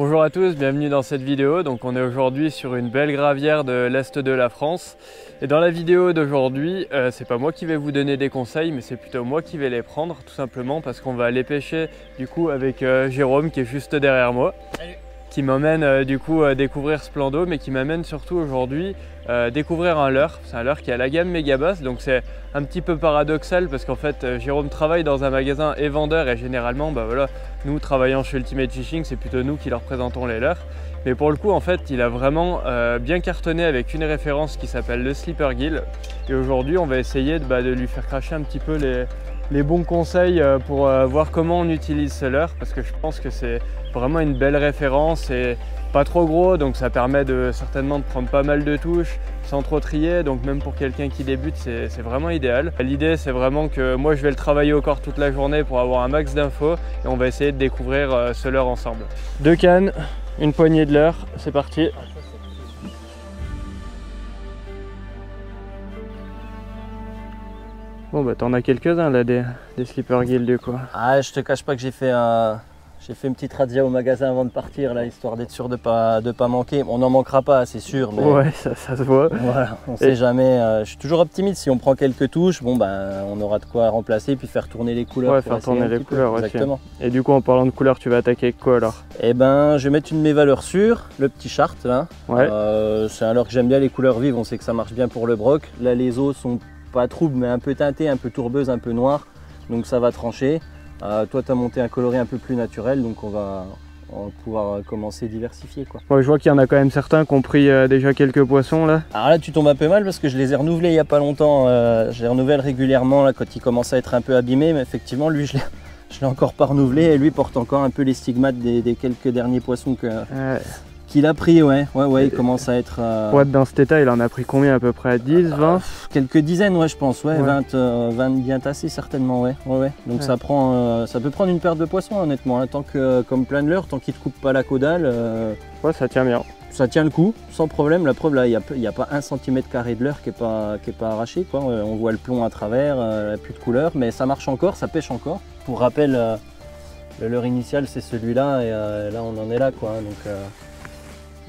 Bonjour à tous, bienvenue dans cette vidéo. Donc on est aujourd'hui sur une belle gravière de l'Est de la France. Et dans la vidéo d'aujourd'hui, c'est pas moi qui vais vous donner des conseils, mais c'est plutôt moi qui vais les prendre, tout simplement parce qu'on va aller pêcher du coup avec Jérôme qui est juste derrière moi. Salut. Qui m'emmène du coup découvrir ce plan d'eau, mais qui m'amène surtout aujourd'hui découvrir un leurre. C'est un leurre qui a la gamme Megabass, donc c'est un petit peu paradoxal parce qu'en fait Jérôme travaille dans un magasin et vendeur, et généralement voilà, nous travaillant chez Ultimate Fishing, c'est plutôt nous qui leur présentons les leurres. Mais pour le coup en fait il a vraiment bien cartonné avec une référence qui s'appelle le Slipper Gill, et aujourd'hui on va essayer de lui faire cracher un petit peu les bons conseils pour voir comment on utilise ce leurre, parce que je pense que c'est vraiment une belle référence et pas trop gros, donc ça permet certainement de prendre pas mal de touches sans trop trier, donc même pour quelqu'un qui débute c'est vraiment idéal. L'idée c'est vraiment que moi je vais le travailler au corps toute la journée pour avoir un max d'infos, et on va essayer de découvrir ce leurre ensemble. 2 cannes, une poignée de leurre, c'est parti. Bon bah t'en as quelques-uns là des Slipper Gill du coup. Ah, je te cache pas que j'ai fait une petite razzia au magasin avant de partir là, histoire d'être sûr de pas manquer. On n'en manquera pas, c'est sûr, mais ouais, ça se voit. Voilà, on sait jamais. Je suis toujours optimiste, si on prend quelques touches, bon ben on aura de quoi remplacer puis faire tourner les couleurs. Ouais, faire tourner les couleurs, ouais, exactement. Et du coup en parlant de couleurs, tu vas attaquer avec quoi alors? Eh ben je vais mettre une de mes valeurs sûres, le petit chart là. Ouais. C'est un leurre que j'aime bien, les couleurs vives, on sait que ça marche bien pour le broc. Là les eaux sont pas troubles mais un peu teintées, un peu tourbeuses, un peu noires, donc ça va trancher. Toi tu as monté un coloris un peu plus naturel, donc on va pouvoir commencer à diversifier quoi. Ouais, je vois qu'il y en a quand même certains qui ont pris déjà quelques poissons là. Alors là tu tombes un peu mal parce que je les ai renouvelés il n'y a pas longtemps, je les renouvelle régulièrement là, quand ils commencent à être un peu abîmés, mais effectivement lui je l'ai encore pas renouvelé, et lui porte encore un peu les stigmates des quelques derniers poissons qu'il a pris. Ouais, il commence à être... Ouais, dans cet état, il en a pris combien à peu près? 10, 20? Quelques dizaines, ouais, je pense, ouais. 20 bien tassés certainement, ouais. Donc ça peut prendre une perte de poissons honnêtement, hein, tant que, comme plein de leurres, tant qu'il ne te coupe pas la caudale. Ouais, ça tient bien. Ça tient le coup, sans problème. La preuve, là, il n'y a pas 1 cm² de leurre qui est pas arraché, quoi. On voit le plomb à travers, plus de couleur, mais ça marche encore, ça pêche encore. Pour rappel, le leurre initial, c'est celui-là, et là, on en est là, quoi. Donc,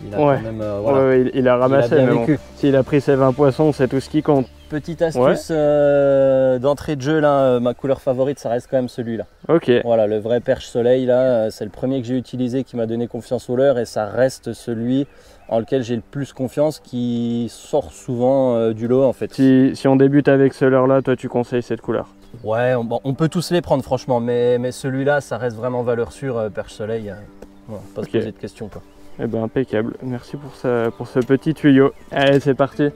il a quand même, voilà. Ouais, il a ramassé, mais bon, s'il a pris ses 20 poissons, c'est tout ce qui compte. Petite astuce d'entrée de jeu, là, ma couleur favorite, ça reste quand même celui-là. Ok. Voilà, le vrai perche soleil, là, c'est le premier que j'ai utilisé, qui m'a donné confiance au leurre, et ça reste celui en lequel j'ai le plus confiance, qui sort souvent du lot en fait. Si on débute avec ce leurre-là, toi tu conseilles cette couleur? Ouais, on peut tous les prendre franchement, mais celui-là, ça reste vraiment valeur sûre, perche soleil. Voilà, pas se poser de questions quoi. Eh ben impeccable, merci pour ce petit tuyau. Allez, c'est parti.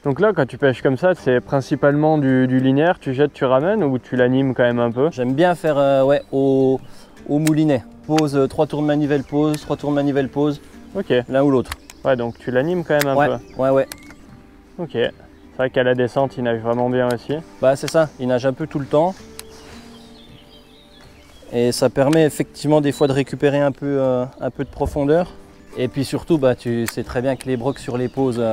Donc là, quand tu pêches comme ça, c'est principalement du linéaire, tu jettes, tu ramènes, ou tu l'animes quand même un peu? J'aime bien faire au moulinet. Pose, 3 tours de manivelle, pause, 3 tours de manivelle, pause. Ok. L'un ou l'autre. Ouais, donc tu l'animes quand même un peu. Ouais. Ok. C'est vrai qu'à la descente, il nage vraiment bien aussi. Bah c'est ça, il nage un peu tout le temps. Et ça permet effectivement des fois de récupérer un peu de profondeur. Et puis surtout, bah, tu sais très bien que les brocs sur les pauses,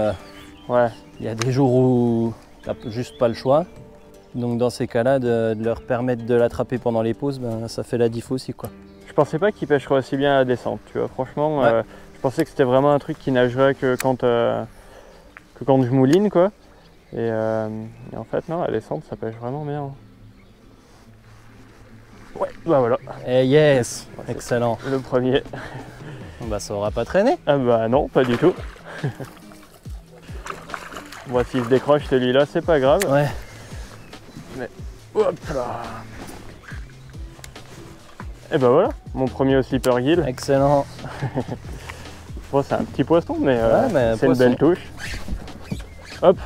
il y a des jours où tu n'as juste pas le choix. Donc dans ces cas-là, de leur permettre de l'attraper pendant les pauses, ben, ça fait la diff aussi, quoi. Je pensais pas qu'il pêcherait aussi bien à la descente, tu vois. Franchement, je pensais que c'était vraiment un truc qui nagerait que quand je mouline, quoi. Et en fait, non, à la descente, ça pêche vraiment bien. Ouais, bah voilà. Et yes, excellent. Le premier. Bah ça aura pas traîné. Ah bah non, pas du tout. Moi, s'il se décroche celui-là, c'est pas grave. Ouais. Mais hop là. Et bah voilà, mon premier au Slipper Gill. Excellent. Bon, c'est un petit poisson, mais c'est une belle touche. Hop.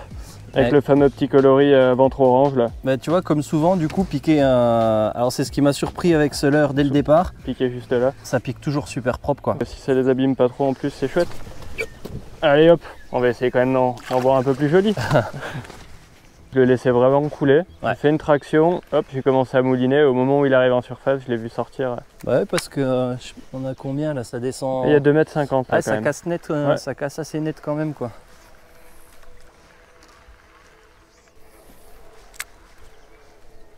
Avec le fameux petit coloris ventre orange là. Bah, tu vois, comme souvent, du coup, piquer un... Alors c'est ce qui m'a surpris avec ce leurre dès le départ. Piquer juste là. Ça pique toujours super propre quoi. Si ça les abîme pas trop en plus, c'est chouette. Allez hop, on va essayer quand même d'en voir un peu plus joli. Je le laissais vraiment couler. J'ai fait une traction, hop, j'ai commencé à mouliner. Au moment où il arrive en surface, je l'ai vu sortir. Bah ouais, parce que on a combien là, ça descend. Il y a 2,50 m. Ah, ça casse net, ça casse assez net quand même quoi.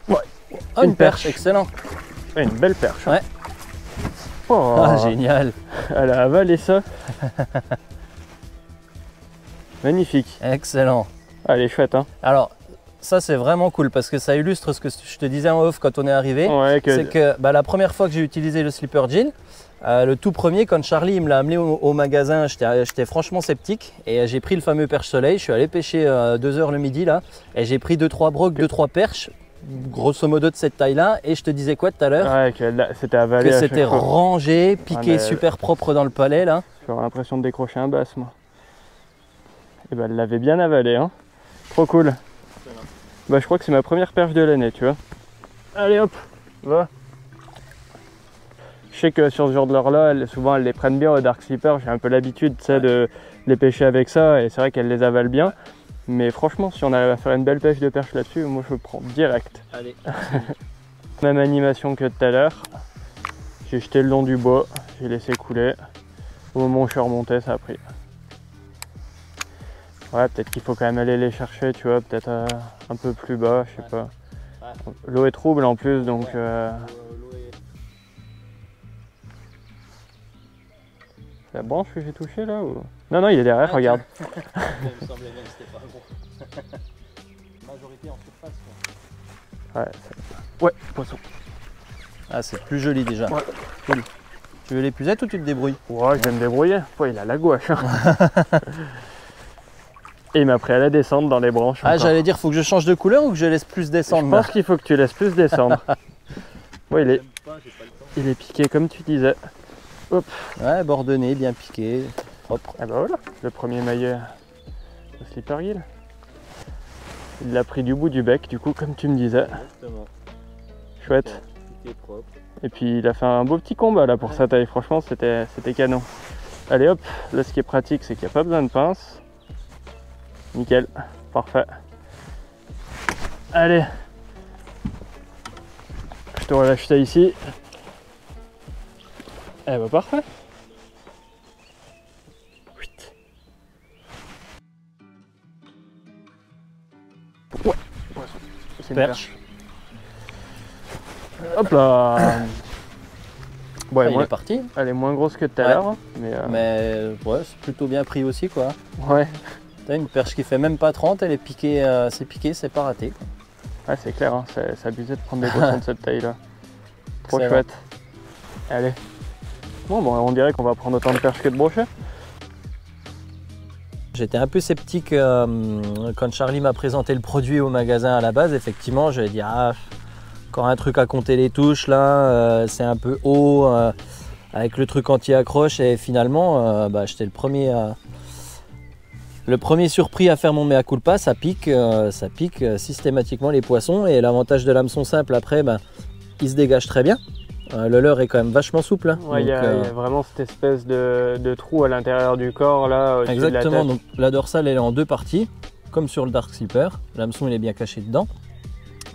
Ouais. Oh, une perche, excellent. Ouais, une belle perche. Ouais. Oh, Ah, génial. elle a avalé ça. Magnifique. Excellent. Ah, elle est chouette, hein. Alors, ça c'est vraiment cool parce que ça illustre ce que je te disais en off quand on est arrivé. Ouais, C'est que la première fois que j'ai utilisé le slipper jean, le tout premier, quand Charlie il me l'a amené au magasin, j'étais franchement sceptique et j'ai pris le fameux perche soleil. Je suis allé pêcher 2 heures le midi là et j'ai pris 2-3 brocs, 2-3 perches, grosso modo de cette taille là. Et je te disais quoi tout à l'heure? Ouais, que c'était avalé. Que c'était rangé, piqué, mais... super propre dans le palais là. J'aurais l'impression de décrocher un bass moi. Et ben elle l'avait bien avalé, hein. Trop cool. Bah je crois que c'est ma première perche de l'année, tu vois. Allez hop, va. Je sais que sur ce genre de leurre là, souvent elles les prennent bien au Dark Slipper. J'ai un peu l'habitude, tu sais, de les pêcher avec ça et c'est vrai qu'elles les avalent bien. Mais franchement, si on arrive à faire une belle pêche de perche là-dessus, moi je prends direct. Allez. Même animation que tout à l'heure. J'ai jeté le long du bois, j'ai laissé couler. Au moment où je suis remonté, ça a pris. Ouais, peut-être qu'il faut quand même aller les chercher, tu vois, peut-être un peu plus bas, je sais pas. L'eau est trouble en plus, donc... La branche que j'ai touchée là ou... Non, non, il est derrière, regarde. Il me semblait bien que c'était pas bon. Majorité en surface quoi. Ouais, poisson. Ah, c'est plus joli déjà. Ouais. Cool. Tu veux l'épuisette ou tu te débrouilles? Ouais, je vais me débrouiller. Ouais, il a la gouache. Et il m'a pris à la descente dans les branches. Ah, j'allais dire, faut que je change de couleur ou que je laisse plus descendre? Je pense qu'il faut que tu laisses plus descendre. Ouais, il est piqué comme tu disais. Hop. Ouais, bordonné, bien piqué, propre. Ah bah voilà, le premier maillet au slipper gill. Il l'a pris du bout du bec, du coup, comme tu me disais. Exactement. Chouette. Piqué propre. Et puis il a fait un beau petit combat là pour sa taille, franchement c'était canon. Allez hop, là ce qui est pratique c'est qu'il n'y a pas besoin de pince. Nickel, parfait. Allez, je te relâche ça ici. Eh bah parfait. Ouais, c'est une perche. Hop là. Ouais, Ah, il est parti. Elle est moins grosse que tout à l'heure. Mais ouais, c'est plutôt bien pris aussi quoi. Ouais. T'as une perche qui fait même pas 30, elle est piquée, c'est pas raté. Ouais, c'est clair, hein, c'est abusé de prendre des poissons de cette taille là. Trop chouette. Allez. Bon, on dirait qu'on va prendre autant de perches que de brochets. J'étais un peu sceptique quand Charlie m'a présenté le produit au magasin à la base. Effectivement, j'avais dit ah, encore un truc à compter les touches là, c'est un peu haut avec le truc anti-accroche et finalement j'étais le premier surpris à faire mon mea culpa. Ça pique systématiquement les poissons et l'avantage de l'hameçon simple après, il se dégage très bien. Le leurre est quand même vachement souple. Hein. Ouais, il y a vraiment cette espèce de trou à l'intérieur du corps là. Exactement, donc la dorsale elle est en 2 parties, comme sur le Dark Slipper. L'hameçon il est bien caché dedans.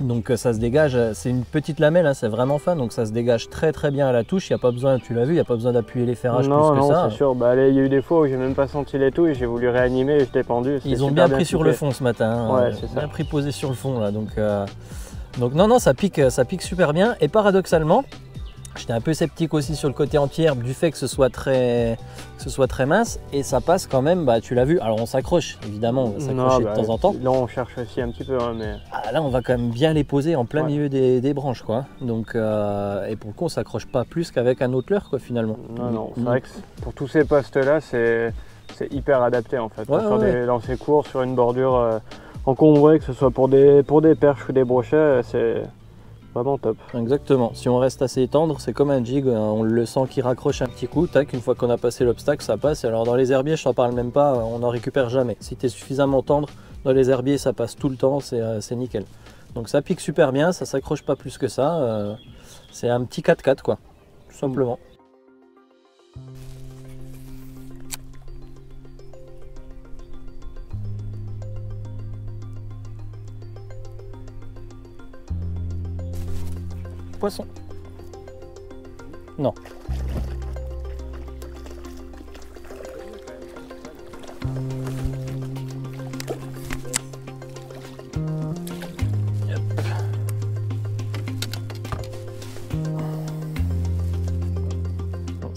Donc ça se dégage, c'est une petite lamelle, hein, c'est vraiment fin, donc ça se dégage très très bien à la touche. Il n'y a pas besoin, tu l'as vu, il n'y a pas besoin d'appuyer les ferrages plus que ça. Non, c'est sûr. Bah, il y a eu des fois où j'ai même pas senti les touches, j'ai voulu réanimer et je t'ai pendu. Ils ont bien pris sur le fond ce matin, hein, ouais, c'est ça. Bien pris posé sur le fond là. Donc non, ça pique super bien. Et paradoxalement, j'étais un peu sceptique aussi sur le côté anti-herbe du fait que ce soit très mince et ça passe quand même, tu l'as vu, alors on s'accroche évidemment, on va s'accrocher de temps en temps. Là on cherche aussi un petit peu, hein, mais... Là on va quand même bien les poser en plein milieu des branches quoi. Donc, et pour le coup on s'accroche pas plus qu'avec un autre leurre quoi finalement. Non, c'est vrai que pour tous ces postes là c'est hyper adapté en fait. Sur des lancers courts, sur une bordure encombrée, que ce soit pour des perches ou des brochets, c'est... vraiment top. Exactement, si on reste assez tendre, c'est comme un jig, on le sent qui raccroche un petit coup, tac, une fois qu'on a passé l'obstacle, ça passe. Et alors dans les herbiers, je t'en parle même pas, on n'en récupère jamais. Si tu es suffisamment tendre, dans les herbiers, ça passe tout le temps, c'est nickel. Donc ça pique super bien, ça s'accroche pas plus que ça, c'est un petit 4x4 quoi, tout simplement. Poisson. Non.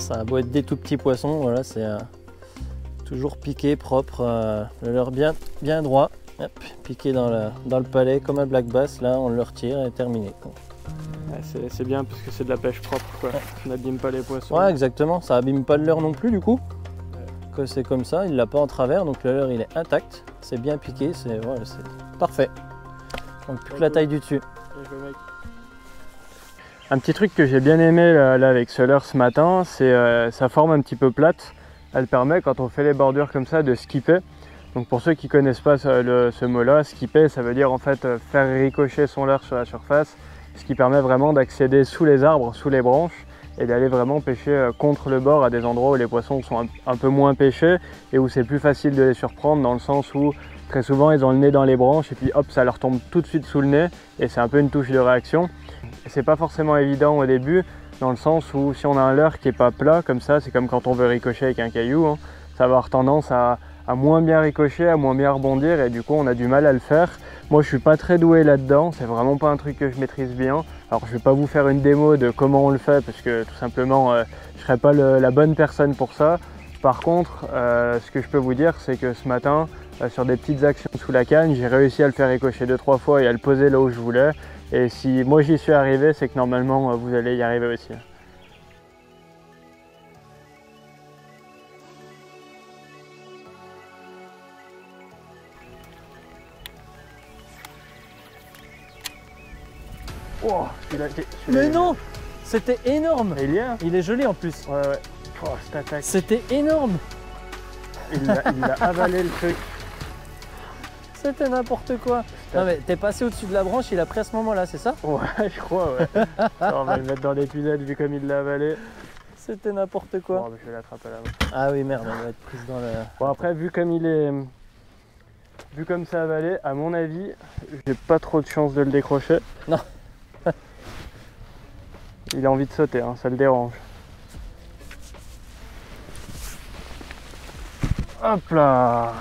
Ça a beau être des tout petits poissons, voilà, c'est toujours piqué, propre, le leurre bien droit. Hop, piqué dans le palais comme un black bass, là on le retire et terminé. Ouais, c'est bien parce que c'est de la pêche propre, quoi. Ouais. Ça n'abîme pas les poissons. Ouais, exactement, ça abîme pas le leurre non plus du coup. Que c'est comme ça, il l'a pas en travers, donc le leurre il est intact, c'est bien piqué, c'est voilà, parfait. Donc plus que la taille du dessus. Un petit truc que j'ai bien aimé là avec ce leurre ce matin, c'est sa forme un petit peu plate. Elle permet, quand on fait les bordures comme ça, de skipper. Donc pour ceux qui ne connaissent pas ce mot-là, skipper, ça veut dire en fait faire ricocher son leurre sur la surface, ce qui permet vraiment d'accéder sous les arbres, sous les branches, et d'aller vraiment pêcher contre le bord à des endroits où les poissons sont un peu moins pêchés et où c'est plus facile de les surprendre, dans le sens où très souvent ils ont le nez dans les branches et puis hop, ça leur tombe tout de suite sous le nez et c'est un peu une touche de réaction. Et c'est pas forcément évident au début, dans le sens où si on a un leurre qui est pas plat comme ça, c'est comme quand on veut ricocher avec un caillou, hein, ça va avoir tendance à moins bien ricocher, à moins bien rebondir, et du coup on a du mal à le faire. Moi je suis pas très doué là-dedans, c'est vraiment pas un truc que je maîtrise bien. Alors je vais pas vous faire une démo de comment on le fait parce que tout simplement je serais pas la bonne personne pour ça. Par contre ce que je peux vous dire, c'est que ce matin sur des petites actions sous la canne, j'ai réussi à le faire ricocher 2-3 fois et à le poser là où je voulais. Et si moi j'y suis arrivé, c'est que normalement vous allez y arriver aussi. Oh, mais non, c'était énorme. Il est joli en plus. Ouais. Oh, cette attaque. C'était énorme. Il a avalé le truc. C'était n'importe quoi. Non mais t'es passé au-dessus de la branche, il a pris à ce moment-là, c'est ça? Ouais, je crois, ouais. Alors, on va le mettre dans l'épisode vu comme il l'a avalé. C'était n'importe quoi. Bon, je vais l'attraper là. Ah oui, merde, elle va être prise dans le... Bon, après, vu comme ça avalé, à mon avis, j'ai pas trop de chance de le décrocher. Non. Il a envie de sauter, hein, ça le dérange. Hop là!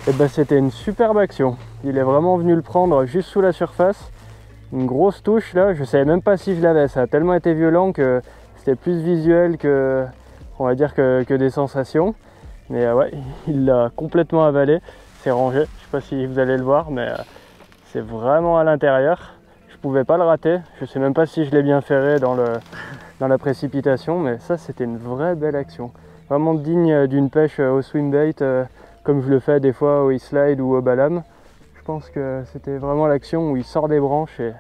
Et ben c'était une superbe action. Il est vraiment venu le prendre juste sous la surface. Une grosse touche là, je savais même pas si je l'avais. Ça a tellement été violent que c'était plus visuel que, on va dire, que des sensations. Mais ouais, il l'a complètement avalé. C'est rangé, je sais pas si vous allez le voir, mais c'est vraiment à l'intérieur. Je pouvais pas le rater. Je sais même pas si je l'ai bien ferré dans la précipitation, mais ça c'était une vraie belle action. Vraiment digne d'une pêche au swimbait, comme je le fais des fois au e-slide ou au balam. Je pense que c'était vraiment l'action où il sort des branches et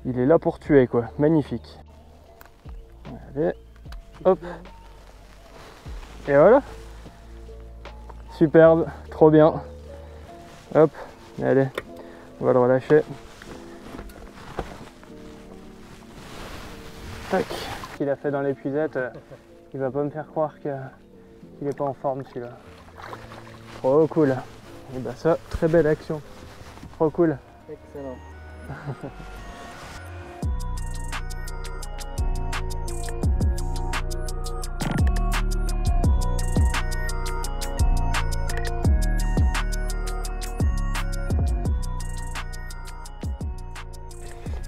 il est là pour tuer, quoi. Magnifique. Allez, hop. Et voilà. Superbe, trop bien. Hop, allez, on va le relâcher. Tac. Ce qu'il a fait dans l'épuisette, il va pas me faire croire qu'il est pas en forme celui-là. Trop cool. Et bah ça, très belle action. Trop cool. Excellent.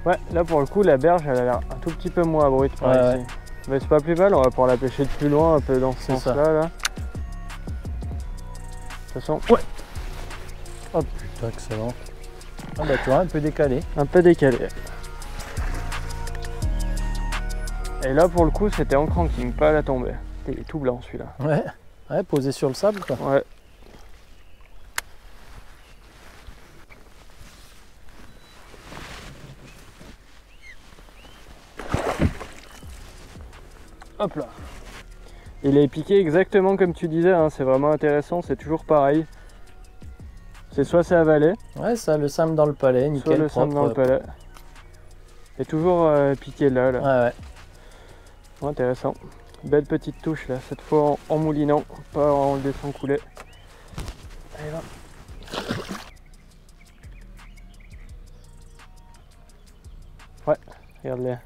Ouais, là pour le coup, la berge elle a l'air un tout petit peu moins abrupte par ici. Ouais. Mais c'est pas plus mal, on va pouvoir la pêcher de plus loin, un peu dans ce sens-là. Là. De toute façon, ouais. Hop. Putain, excellent. Ah bah tu vois, un peu décalé. Un peu décalé. Et là pour le coup, c'était en cranking, pas à la tombée. Il est tout blanc celui-là. Ouais. Ouais, posé sur le sable quoi. Ouais. Hop là. Il est piqué exactement comme tu disais, hein. C'est vraiment intéressant, c'est toujours pareil. C'est soit c'est avalé. Ouais, ça le sème dans le palais, nickel. Soit le sème dans le palais. Et toujours piqué là. Ouais. Oh, intéressant. Belle petite touche là, cette fois en moulinant, pas en le laissant couler. Allez là. Ouais, regarde-les.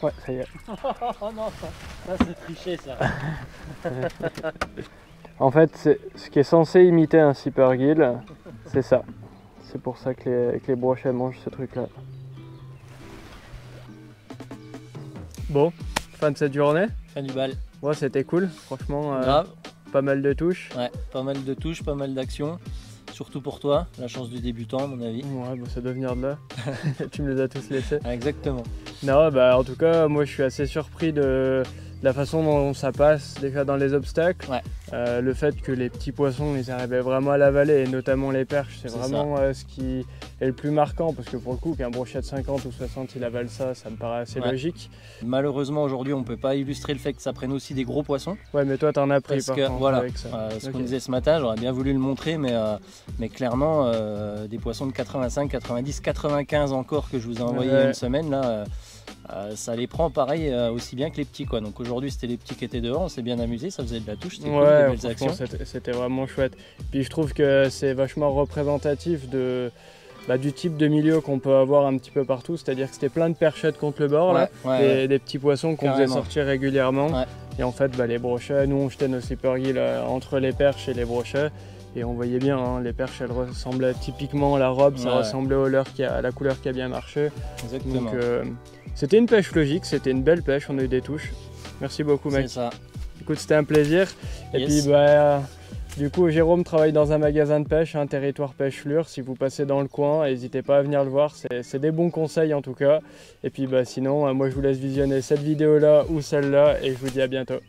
Ouais, ça y est. Oh non, ça c'est triché ça. En fait, ce qui est censé imiter un sippergill, c'est ça. C'est pour ça que les broches elles mangent ce truc là. Bon, fin de cette journée. Fin du bal. Ouais, c'était cool, franchement. Grave. Pas mal de touches. Ouais, pas mal de touches, pas mal d'actions. Surtout pour toi, la chance du débutant à mon avis. Ouais, ça doit venir de là. Tu me les as tous laissés. Exactement. Non, bah en tout cas, moi je suis assez surpris de la façon dont ça passe déjà dans les obstacles. Ouais. Le fait que les petits poissons, ils arrivaient vraiment à l'avaler, et notamment les perches, c'est vraiment ce qui est le plus marquant, parce que pour le coup, qu'un brochet de 50 ou 60, il avale ça, ça me paraît assez logique. Malheureusement, aujourd'hui, on ne peut pas illustrer le fait que ça prenne aussi des gros poissons. Ouais, mais toi, t'en as pris parce que, voilà, avec ça. Ce qu'on disait ce matin, j'aurais bien voulu le montrer, mais clairement, des poissons de 85, 90, 95 encore que je vous ai envoyé il y a une semaine, là, ça les prend pareil aussi bien que les petits, quoi. Donc aujourd'hui, c'était les petits qui étaient dehors, on s'est bien amusé, ça faisait de la touche, c'était cool, des belles actions. C'était vraiment chouette. Puis je trouve que c'est vachement représentatif du type de milieu qu'on peut avoir un petit peu partout, c'est-à-dire que c'était plein de perchettes contre le bord, des petits poissons qu'on faisait sortir régulièrement. Et en fait, les brochets, nous on jetait nos slipper gills entre les perches et les brochets. Et on voyait bien, hein, les perches, elles ressemblaient typiquement à la robe, ça ressemblait à la couleur qui a bien marché. Exactement. Donc c'était une pêche logique, c'était une belle pêche, on a eu des touches. Merci beaucoup, mec. C'est ça. Écoute, c'était un plaisir. Et puis du coup, Jérôme travaille dans un magasin de pêche, un territoire pêche lure. Si vous passez dans le coin, n'hésitez pas à venir le voir, c'est des bons conseils en tout cas. Et puis sinon, moi je vous laisse visionner cette vidéo là ou celle-là et je vous dis à bientôt.